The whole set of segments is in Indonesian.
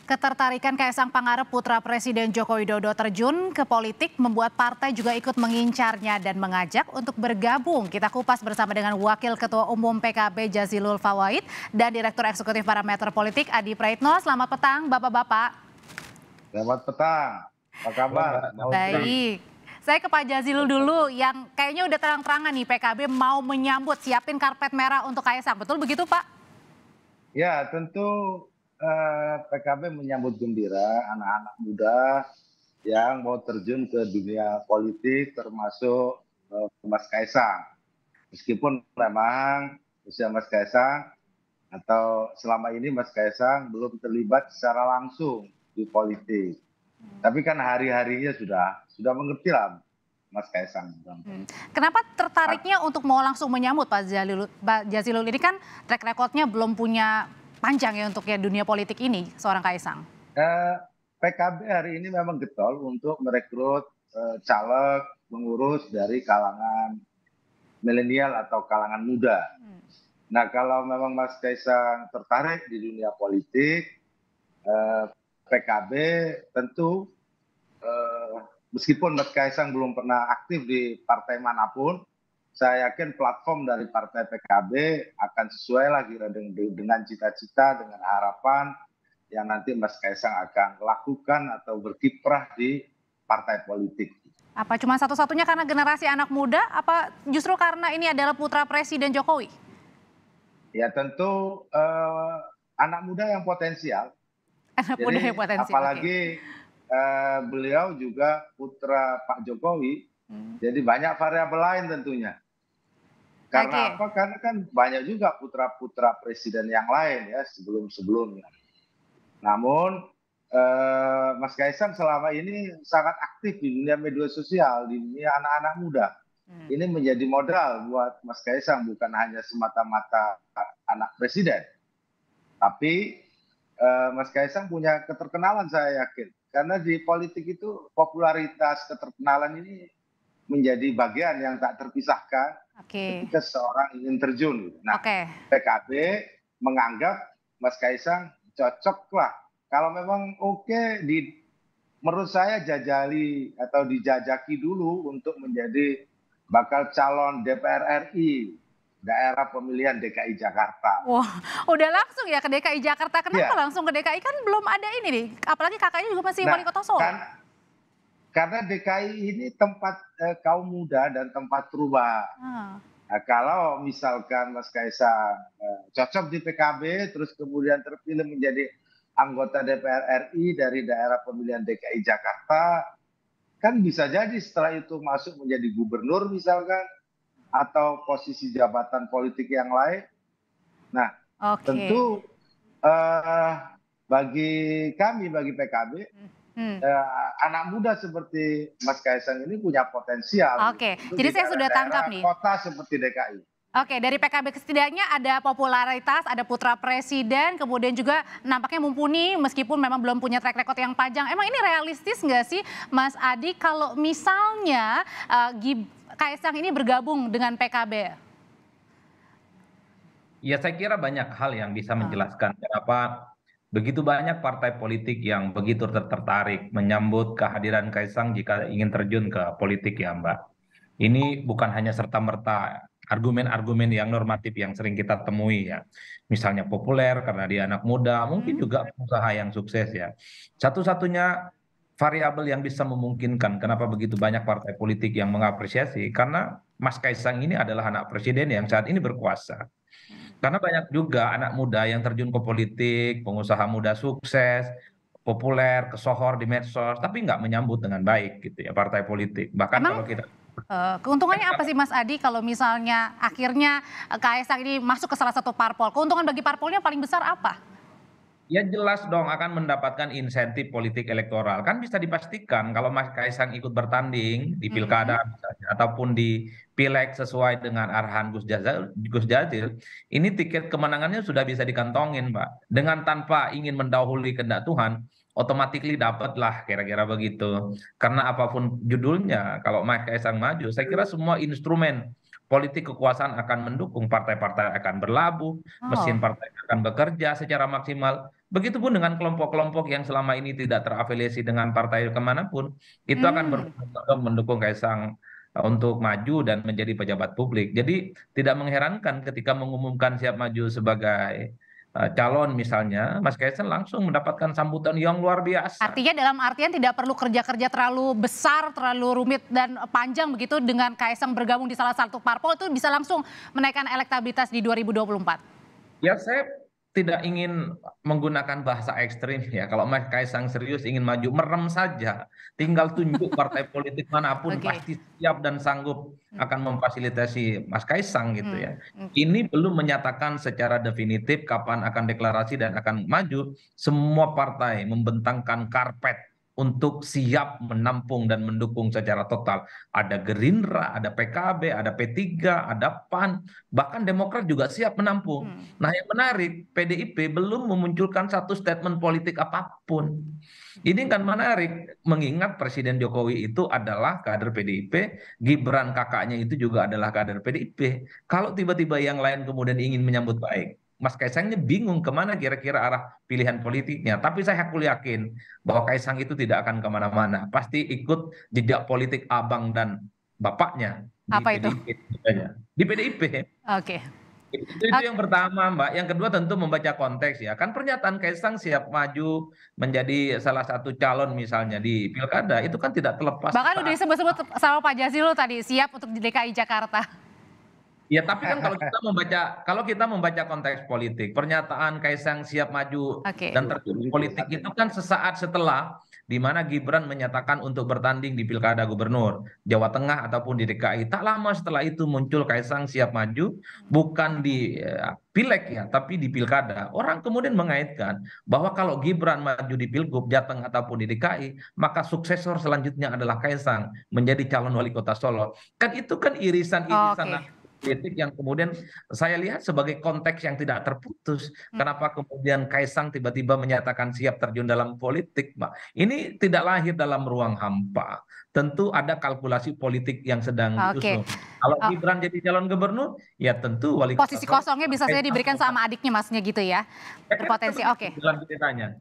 Ketertarikan Kaisang Pangarep putra Presiden Joko Widodo terjun ke politik membuat partai juga ikut mengincarnya dan mengajak untuk bergabung. Kita kupas bersama dengan Wakil Ketua Umum PKB Jazilul Fawait dan Direktur Eksekutif Parameter Politik Adi Praitno. Selamat petang Bapak-Bapak. Selamat petang, apa kabar? Baik. Saya ke Pak Jazilul dulu yang kayaknya udah terang-terangan nih PKB mau menyambut, siapin karpet merah untuk Kaisang. Betul begitu Pak? Ya tentu PKB menyambut gembira anak-anak muda yang mau terjun ke dunia politik termasuk Mas Kaisang. Meskipun memang usia Mas Kaisang atau selama ini Mas Kaisang belum terlibat secara langsung di politik. Tapi kan hari-harinya sudah mengerti lah Mas Kaisang. Kenapa tertariknya untuk mau langsung menyambut Pak Jazilul ini kan track recordnya belum punya panjang ya untuk ya dunia politik ini seorang Kaisang? PKB hari ini memang getol untuk merekrut caleg pengurus dari kalangan milenial atau kalangan muda. Nah kalau memang Mas Kaisang tertarik di dunia politik, PKB tentu meskipun Mas Kaisang belum pernah aktif di partai manapun, saya yakin platform dari partai PKB akan sesuai lagi dengan cita-cita, dengan harapan yang nanti Mas Kaisang akan lakukan atau berkiprah di partai politik. Apa cuma satu-satunya karena generasi anak muda? Apa justru karena ini adalah putra Presiden Jokowi? Ya tentu anak muda yang potensial. Anak muda yang potensial. Apalagi beliau juga putra Pak Jokowi, jadi banyak variabel lain tentunya. Karena apa? Karena kan banyak juga putra-putra presiden yang lain ya sebelum-sebelumnya. Namun Mas Kaisang selama ini sangat aktif di dunia media sosial, di dunia anak-anak muda. Ini menjadi modal buat Mas Kaisang, bukan hanya semata-mata anak presiden. Tapi Mas Kaisang punya keterkenalan saya yakin. Karena di politik itu popularitas keterkenalan ini menjadi bagian yang tak terpisahkan ketika seorang ingin terjun. Nah, PKB menganggap Mas Kaisang cocok lah. Kalau memang menurut saya jajali atau dijajaki dulu untuk menjadi bakal calon DPR RI daerah pemilihan DKI Jakarta. Wah, udah langsung ya ke DKI Jakarta. Kenapa langsung ke DKI? Kan belum ada ini nih. Apalagi kakaknya juga masih wali kota Solo. Karena DKI ini tempat kaum muda dan tempat perubahan. Nah, kalau misalkan Mas Kaisang cocok di PKB, terus kemudian terpilih menjadi anggota DPR RI dari daerah pemilihan DKI Jakarta, kan bisa jadi setelah itu masuk menjadi gubernur misalkan, atau posisi jabatan politik yang lain. Nah, tentu bagi kami, bagi PKB, anak muda seperti Mas Kaisang ini punya potensial. Jadi saya sudah tangkap nih. Kota seperti DKI. Dari PKB setidaknya ada popularitas, ada putra presiden, kemudian juga nampaknya mumpuni meskipun memang belum punya track record yang panjang. Emang ini realistis nggak sih Mas Adi kalau misalnya Kaisang ini bergabung dengan PKB? Ya saya kira banyak hal yang bisa menjelaskan kenapa begitu banyak partai politik yang begitu tertarik menyambut kehadiran Kaisang jika ingin terjun ke politik ya Mbak. Ini bukan hanya serta-merta argumen-argumen yang normatif yang sering kita temui ya. Misalnya populer karena dia anak muda, mungkin juga pengusaha yang sukses ya. Satu-satunya variabel yang bisa memungkinkan kenapa begitu banyak partai politik yang mengapresiasi karena Mas Kaisang ini adalah anak presiden yang saat ini berkuasa. Karena banyak juga anak muda yang terjun ke politik, pengusaha muda sukses, populer, kesohor di medsos, tapi nggak menyambut dengan baik gitu ya partai politik. Bahkan kalau kita keuntungannya apa sih Mas Adi kalau misalnya akhirnya Kaisang ini masuk ke salah satu parpol? Keuntungan bagi parpolnya paling besar apa? Ya jelas dong akan mendapatkan insentif politik elektoral. Kan bisa dipastikan kalau Mas Kaisang ikut bertanding di pilkada misalnya, ataupun di pileg sesuai dengan arahan Gus Jazil, ini tiket kemenangannya sudah bisa dikantongin Mbak. Dengan tanpa ingin mendahului kehendak Tuhan, otomatis dapatlah kira-kira begitu. Karena apapun judulnya, kalau Mas Kaisang maju, saya kira semua instrumen politik kekuasaan akan mendukung, partai-partai akan berlabuh, mesin partai akan bekerja secara maksimal. Begitupun dengan kelompok-kelompok yang selama ini tidak terafiliasi dengan partai kemanapun, itu akan Hmm. berbondong-bondong mendukung Kaisang untuk maju dan menjadi pejabat publik. Jadi tidak mengherankan ketika mengumumkan siap maju sebagai calon misalnya, Mas Kaisang langsung mendapatkan sambutan yang luar biasa. Artinya dalam artian tidak perlu kerja-kerja terlalu besar, terlalu rumit dan panjang begitu dengan Kaisang bergabung di salah satu parpol itu bisa langsung menaikkan elektabilitas di 2024. Ya, saya tidak ingin menggunakan bahasa ekstrim ya. Kalau Mas Kaisang serius ingin maju, merem saja. Tinggal tunjuk partai politik manapun Oke. pasti siap dan sanggup akan memfasilitasi Mas Kaisang gitu Hmm. ya. Ini belum menyatakan secara definitif kapan akan deklarasi dan akan maju. Semua partai membentangkan karpet untuk siap menampung dan mendukung secara total. Ada Gerindra, ada PKB, ada P3, ada PAN, bahkan Demokrat juga siap menampung. Nah, yang menarik, PDIP belum memunculkan satu statement politik apapun. Ini kan menarik, mengingat Presiden Jokowi itu adalah kader PDIP, Gibran kakaknya itu juga adalah kader PDIP. Kalau tiba-tiba yang lain kemudian ingin menyambut baik, Mas Kaisangnya bingung kemana kira-kira arah pilihan politiknya. Tapi saya yakin bahwa Kaisang itu tidak akan kemana-mana. Pasti ikut jejak politik abang dan bapaknya di Apa itu? PDIP. Di PDIP. Oke. Itu yang pertama, Mbak. Yang kedua tentu membaca konteks ya. Kan pernyataan Kaisang siap maju menjadi salah satu calon misalnya di Pilkada, itu kan tidak terlepas Bahkan udah saat. disebut-sebut sama Pak Jazilul tadi siap untuk di DKI Jakarta. Ya, tapi kan kalau kita membaca konteks politik, pernyataan Kaisang siap maju Oke. dan terjun politik itu kan sesaat setelah di mana Gibran menyatakan untuk bertanding di Pilkada Gubernur Jawa Tengah ataupun di DKI. Tak lama setelah itu muncul Kaisang siap maju bukan di Pileg ya, tapi di Pilkada. Orang kemudian mengaitkan bahwa kalau Gibran maju di Pilgub Jateng ataupun di DKI, maka suksesor selanjutnya adalah Kaisang menjadi calon wali kota Solo. Kan itu kan irisan-irisan Oke. politik yang kemudian saya lihat sebagai konteks yang tidak terputus. Kenapa kemudian Kaisang tiba-tiba menyatakan siap terjun dalam politik, Mbak? Ini tidak lahir dalam ruang hampa. Tentu ada kalkulasi politik yang sedang Oke. disusun. Kalau Oh, Gibran jadi calon gubernur, ya tentu wali kota posisi Solo kosongnya bisa saja Kaisang diberikan sama adiknya masnya gitu ya. Berpotensi. Oke. dalam ceritanya.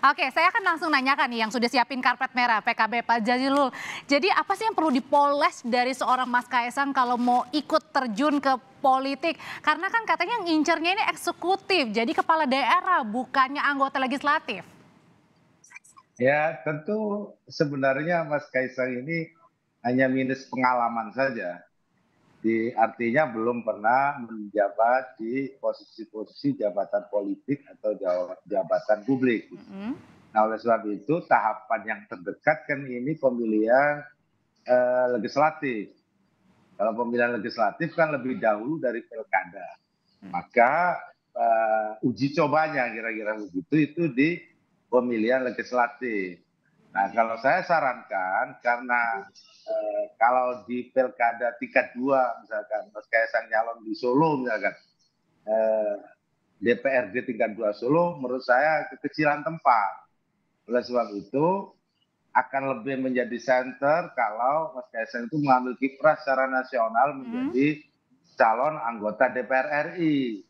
Oke, saya akan langsung nanyakan nih yang sudah siapin karpet merah PKB Pak Jazilul. Jadi apa sih yang perlu dipoles dari seorang Mas Kaisang kalau mau ikut terjun ke politik? Karena kan katanya ngincernya ini eksekutif, jadi kepala daerah bukannya anggota legislatif. Ya, tentu sebenarnya Mas Kaisang ini hanya minus pengalaman saja. Artinya belum pernah menjabat di posisi-posisi jabatan politik atau jabatan publik. Nah, oleh sebab itu tahapan yang terdekat kan ini pemilihan legislatif. Kalau pemilihan legislatif kan lebih dahulu dari pilkada. Maka uji cobanya kira-kira begitu itu di pemilihan legislatif. Nah, kalau saya sarankan karena kalau di pilkada tingkat 2 misalkan Mas Kaisang nyalon di Solo misalkan DPRD tingkat 2 Solo menurut saya kekecilan tempat. Oleh sebab itu akan lebih menjadi center kalau Mas Kaisang itu mengambil kiprah secara nasional menjadi calon anggota DPR RI.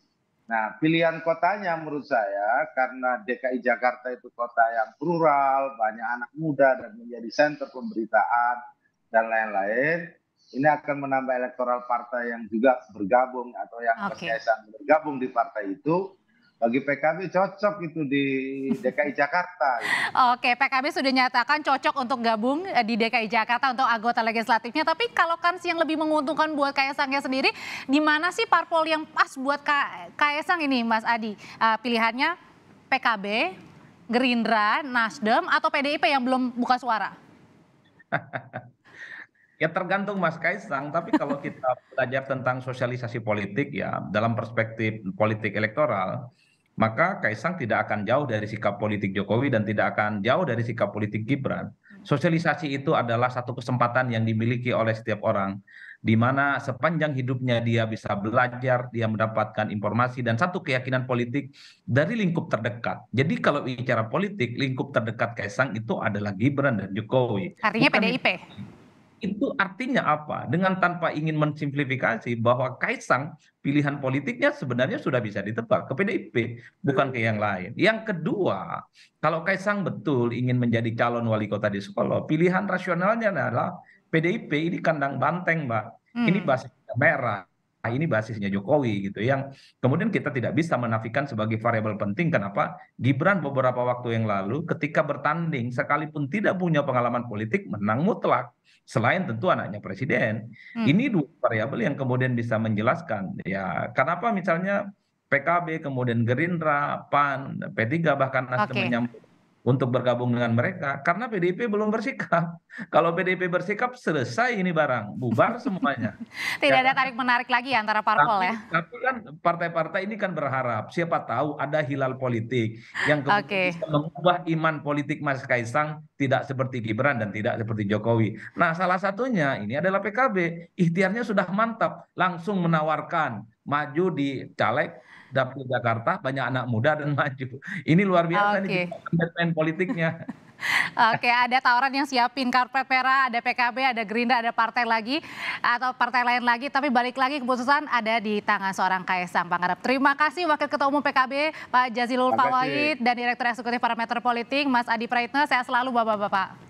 Nah, pilihan kotanya menurut saya karena DKI Jakarta itu kota yang plural, banyak anak muda dan menjadi center pemberitaan dan lain-lain, ini akan menambah elektoral partai yang juga bergabung atau yang Mas Kaisang bergabung di partai itu. Bagi PKB cocok itu di DKI Jakarta. Oke, PKB sudah nyatakan cocok untuk gabung di DKI Jakarta untuk anggota legislatifnya. Tapi kalau kan yang lebih menguntungkan buat Kaisangnya sendiri, di mana sih parpol yang pas buat Kaisang ini, Mas Adi? Pilihannya PKB, Gerindra, Nasdem, atau PDIP yang belum buka suara? Ya tergantung Mas Kaisang, tapi kalau kita belajar tentang sosialisasi politik ya dalam perspektif politik elektoral, maka Kaisang tidak akan jauh dari sikap politik Jokowi dan tidak akan jauh dari sikap politik Gibran. Sosialisasi itu adalah satu kesempatan yang dimiliki oleh setiap orang, di mana sepanjang hidupnya dia bisa belajar, dia mendapatkan informasi dan satu keyakinan politik dari lingkup terdekat. Jadi kalau bicara politik, lingkup terdekat Kaisang itu adalah Gibran dan Jokowi. Artinya Bukan PDIP? Itu artinya apa? Dengan tanpa ingin mensimplifikasi bahwa Kaisang pilihan politiknya sebenarnya sudah bisa ditebak ke PDIP, bukan ke yang lain. Yang kedua, kalau Kaisang betul ingin menjadi calon wali kota di Solo, pilihan rasionalnya adalah PDIP ini kandang banteng, Mbak. Ini Hmm. basisnya merah, ini basisnya Jokowi gitu. Yang kemudian kita tidak bisa menafikan sebagai variabel penting. Kenapa? Gibran beberapa waktu yang lalu ketika bertanding sekalipun tidak punya pengalaman politik menang mutlak. Selain tentu anaknya presiden. Hmm. Ini dua variabel yang kemudian bisa menjelaskan ya kenapa misalnya PKB, kemudian Gerindra, PAN, P3 bahkan Nasdem Oke. menyambut untuk bergabung dengan mereka karena PDIP belum bersikap. Kalau PDIP bersikap selesai ini barang, bubar semuanya. Tidak Ya ada kan? tarik menarik lagi antara parpol ya. Tapi kan partai-partai ini kan berharap siapa tahu ada hilal politik yang kemudian Oke. bisa mengubah iman politik Mas Kaisang tidak seperti Gibran dan tidak seperti Jokowi. Nah, salah satunya ini adalah PKB. Ikhtiarnya sudah mantap, langsung menawarkan maju di caleg dapil Jakarta, banyak anak muda dan maju. Ini luar biasa nih Oke. main politiknya. Oke, ada tawaran yang siapin karpet merah, ada PKB, ada Gerindra, ada partai lagi atau partai lain lagi, tapi balik lagi keputusan ada di tangan seorang Kaisang Pangarep. Terima kasih Wakil Ketua Umum PKB Pak Jazilul Terima kasih. Fawait dan Direktur Eksekutif Parameter Politik Mas Adi Praitno. Sehat selalu Bapak-bapak.